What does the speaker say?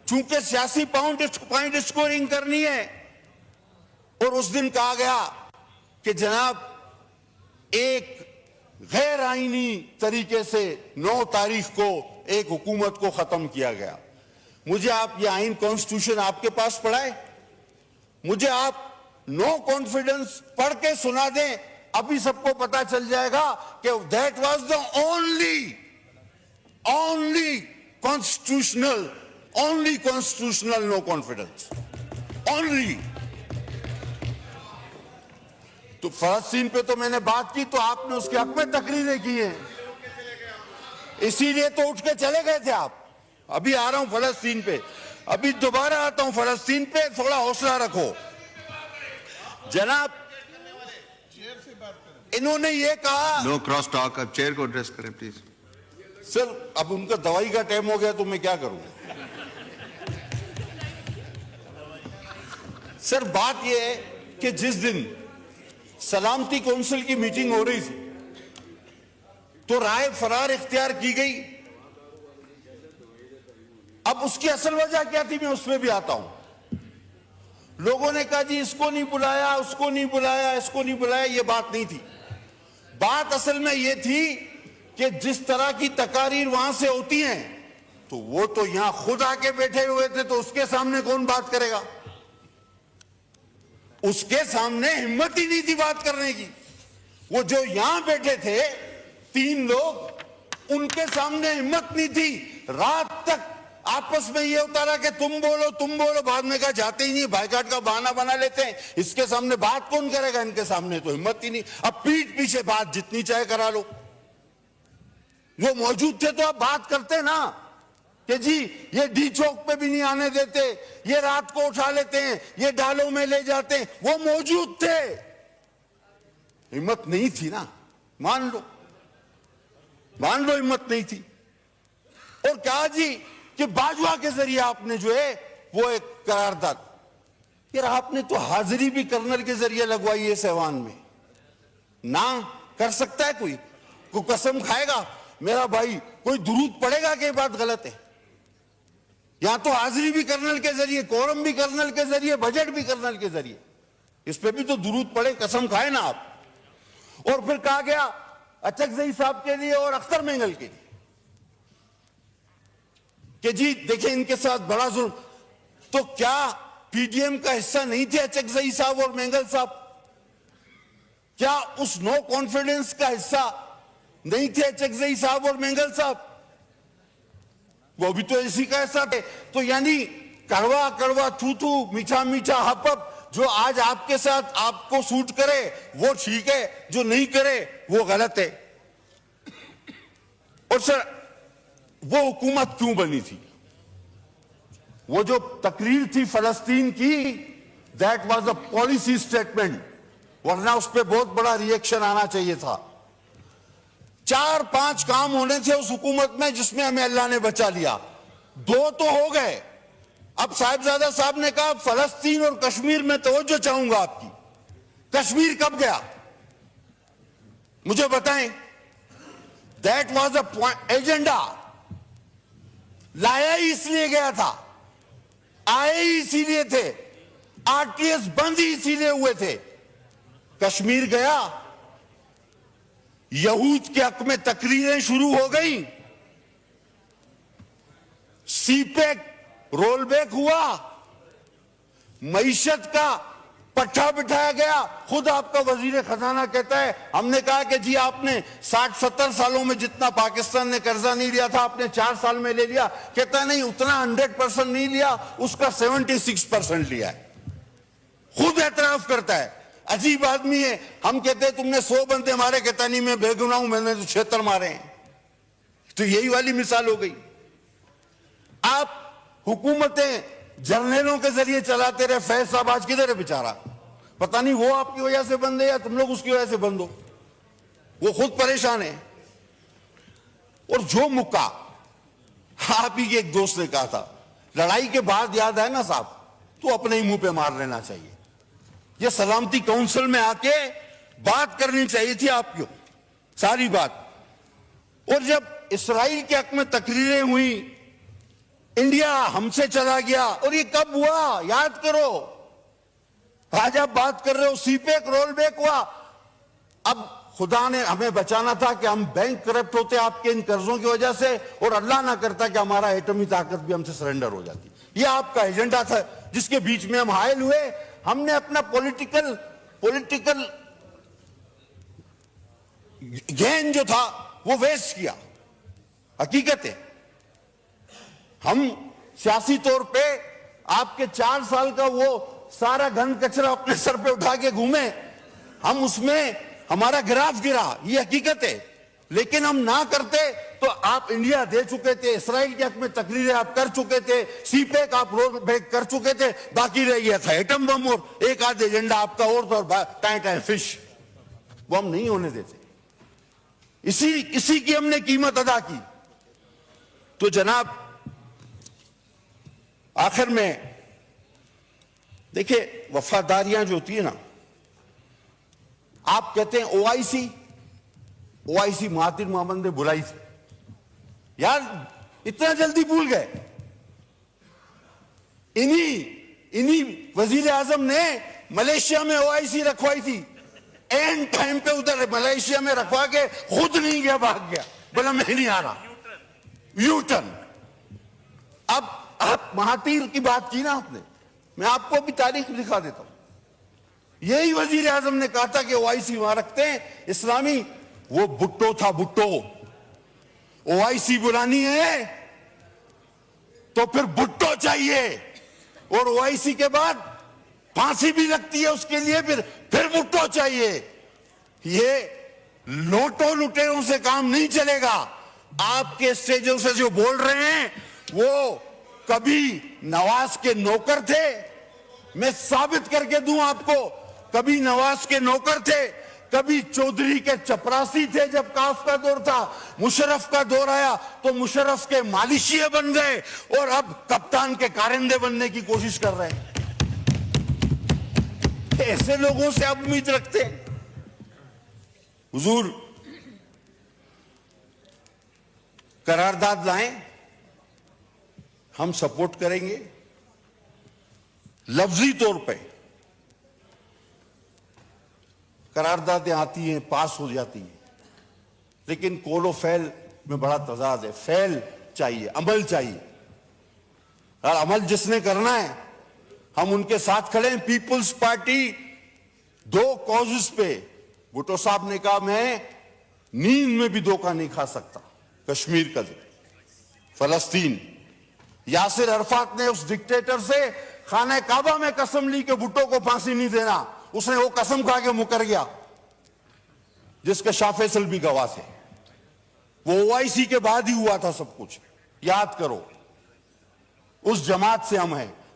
चूंकि सियासी point scoring करनी है। और उस दिन कहा गया कि जनाब एक गैर आईनी तरीके से 9 तारीख को एक हुकूमत को खत्म किया गया। मुझे आप ये आइन कॉन्स्टिट्यूशन आपके पास पढ़ा है, मुझे आप नो कॉन्फिडेंस पढ़ के सुना दें, अभी सबको पता चल जाएगा कि that was the only constitutional no confidence only. तो फलस्तीन पे तो मैंने बात की, तो आपने उसके हक में तकरीरें की हैं, इसीलिए तो उठ के चले गए थे आप। अभी आ रहा हूं फलस्तीन पे, अभी दोबारा आता हूं फलस्तीन पे, थोड़ा हौसला रखो जनाब। इन्होंने ये कहा नो क्रॉस टॉक, अब चेयर को एड्रेस करें प्लीज। सर अब उनका दवाई का टाइम हो गया तो मैं क्या करूं। सर बात यह है कि जिस दिन सलामती काउंसिल की मीटिंग हो रही थी तो राय फरार इख्तियार की गई। अब उसकी असल वजह क्या थी, मैं उसमें भी आता हूं। लोगों ने कहा जी इसको नहीं बुलाया, उसको नहीं बुलाया, इसको नहीं बुलाया, ये बात नहीं थी। बात असल में ये थी कि जिस तरह की तकारीर वहां से होती हैं तो वो तो यहां खुद आके बैठे हुए थे, तो उसके सामने कौन बात करेगा। उसके सामने हिम्मत ही नहीं थी बात करने की। वो जो यहां बैठे थे 3 लोग, उनके सामने हिम्मत नहीं थी। रात तक आपस में ये होता रहा कि तुम बोलो, बाद में कहा जाते ही नहीं, बाइकाट का बहाना बना लेते हैं। इसके सामने बात कौन करेगा, इनके सामने तो हिम्मत ही नहीं। अब पीठ पीछे बात जितनी चाहे करा लो। वो मौजूद थे तो आप बात करते ना कि जी ये डी चौक पे भी नहीं आने देते, ये रात को उठा लेते हैं, ये डालों में ले जाते हैं। वो मौजूद थे, हिम्मत नहीं थी ना, मान लो हिम्मत नहीं थी। और कहा जी कि बाजवा के जरिए आपने जो है वो एक करारदाद, यार आपने तो हाजिरी भी कर्नल के जरिए लगवाई है सहवान में। ना कर सकता है कोई कसम खाएगा मेरा भाई, कोई दुरूद पड़ेगा कि बात गलत है। यहां तो हाजिरी भी कर्नल के जरिए, कोरम भी कर्नल के जरिए, बजट भी कर्नल के जरिए, इस पे भी तो दुरूद पड़े, कसम खाए ना आप। और फिर कहा गया अचकजई साहब के लिए और अख्तर मेंगल के लिए कि जी देखिए इनके साथ बड़ा जुल्म। तो क्या पीडीएम का हिस्सा नहीं थे अचकजई साहब और मेंगल साहब? क्या उस नो कॉन्फिडेंस का हिस्सा नहीं थे अचकजई साहब और मेंगल साहब? वो भी तो इसी का हिस्सा थे। तो यानी कड़वा कड़वा, थू थू, मीठा मीठा, हप हप, जो आज आपके साथ आपको सूट करे वो ठीक है, जो नहीं करे वो गलत है। और सर वो हुकूमत क्यों बनी थी? वो जो तकरीर थी फलस्तीन की, that was a policy statement, वरना उस पर बहुत बड़ा रिएक्शन आना चाहिए था। 4-5 काम होने थे उस हुकूमत में जिसमें हमें अल्लाह ने बचा लिया। 2 तो हो गए। अब साहिबजादा साहब ने कहा फलस्तीन और कश्मीर में तवज्जो चाहूंगा आपकी। कश्मीर कब गया मुझे बताएं। दैट वाज अ एजेंडा, लाया ही इसलिए गया था, आए ही इसीलिए थे, आरटीएस बंद ही इसीलिए हुए थे। कश्मीर गया, यहूद के हक में तकरीरें शुरू हो गई, सीपेक रोल बैक हुआ, मईशत का पट्टा बिठाया गया। खुद आपका वजीर खजाना कहता है, हमने कहा कि जी आपने 60-70 सालों में जितना पाकिस्तान ने कर्जा नहीं लिया था आपने 4 साल में ले लिया। कहता नहीं, उतना 100% नहीं लिया, उसका 76% लिया है। खुद एतराफ करता है। अजीब आदमी है। हम कहते हैं तुमने 100 बंदे मारे, कहता नहीं मैं बेगुनाह हूं, मैंने तो 76 मारे हैं। तो यही वाली मिसाल हो गई। आप हुकूमतें जर्नलों के जरिए चलाते रहे। फैज साहब आज किधर है बेचारा, पता नहीं वो आपकी वजह से बंद है या तुम लोग उसकी वजह से बंद हो, वो खुद परेशान है। और जो मुक्का आप ही के एक दोस्त ने कहा था, लड़ाई के बाद याद है ना साहब, तो अपने ही मुंह पे मार लेना चाहिए। ये सलामती काउंसिल में आके बात करनी चाहिए थी आपको सारी बात। और जब इसराइल के हक में तकरीरें हुई, इंडिया हमसे चला गया। और ये कब हुआ, याद करो। आज आप बात कर रहे हो सीपेक रोल बैक हुआ। अब खुदा ने हमें बचाना था कि हम बैंक करप्ट होते आपके इन कर्जों की वजह से, और अल्लाह ना करता कि हमारा एटमी ताकत भी हमसे सरेंडर हो जाती। ये आपका एजेंडा था जिसके बीच में हम हायल हुए। हमने अपना पॉलिटिकल गेन जो था वो वेस्ट किया। हकीकत है हम सियासी तौर पे आपके 4 साल का वो सारा घन कचरा अपने सर पे उठा के घूमे, हम उसमें हमारा ग्राफ गिरा, ये हकीकत है। लेकिन हम ना करते तो आप इंडिया दे चुके थे, इसराइल के हक में तकरीरें आप कर चुके थे, सीपेक आप रोड बैक कर चुके थे, बाकी रह गया था एटम बम और एक आध एजेंडा आपका और टाइम फिश, वो हम नहीं होने देते। इसी की हमने कीमत अदा की। तो जनाब आखिर में देखिए, वफादारियां जो होती है ना, आप कहते हैं ओआईसी महातिर मोहम्मद ने बुलाई थी। यार इतना जल्दी भूल गए। इन्हीं वजीर आजम ने मलेशिया में ओआईसी रखवाई थी, एंड टाइम पे उधर मलेशिया में रखवा के खुद नहीं गया, भाग गया, बोला मैं नहीं आ रहा, यूटर्न। अब आप महातीर की बात की ना आपने, मैं आपको भी तारीख दिखा देता हूं। यही वजीर आजम ने कहा था कि ओआईसी वहां रखते हैं इस्लामी, वो भुट्टो था, भुट्टो। ओआईसी बुलानी है तो फिर भुट्टो चाहिए, और ओआईसी के बाद फांसी भी लगती है उसके लिए, फिर भुट्टो चाहिए। ये लोटो लुटेरों से काम नहीं चलेगा। आपके स्टेजों से जो बोल रहे हैं वो कभी नवाज के नौकर थे, मैं साबित करके दूं आपको, कभी नवाज के नौकर थे, कभी चौधरी के चपरासी थे जब काफ का दौर था, मुशर्रफ का दौर आया तो मुशर्रफ के मालिशिये बन गए, और अब कप्तान के कारिंदे बनने की कोशिश कर रहे हैं। ऐसे लोगों से आप उम्मीद रखते हैं? हुजूर करारदाद लाएं, हम सपोर्ट करेंगे। लफ्जी तौर पे करारदादें आती हैं, पास हो जाती हैं, लेकिन कौलो फैल में बड़ा तजाद है। फैल चाहिए, अमल चाहिए, और अमल जिसने करना है हम उनके साथ खड़े हैं। पीपुल्स पार्टी 2 कॉजेस पे, भुट्टो साहब ने कहा मैं नींद में भी धोखा नहीं खा सकता। कश्मीर का फलस्तीन, यासिर अरफात ने उस डिक्टेटर से खाने काबा में कसम ली कि भुट्टो को फांसी नहीं देना, उसने वो कसम खा के मुकर गया, जिसके शाह फैसल भी गवाह थे। वो ओआईसी के बाद ही हुआ था सब कुछ, याद करो। उस जमात से हम हैं।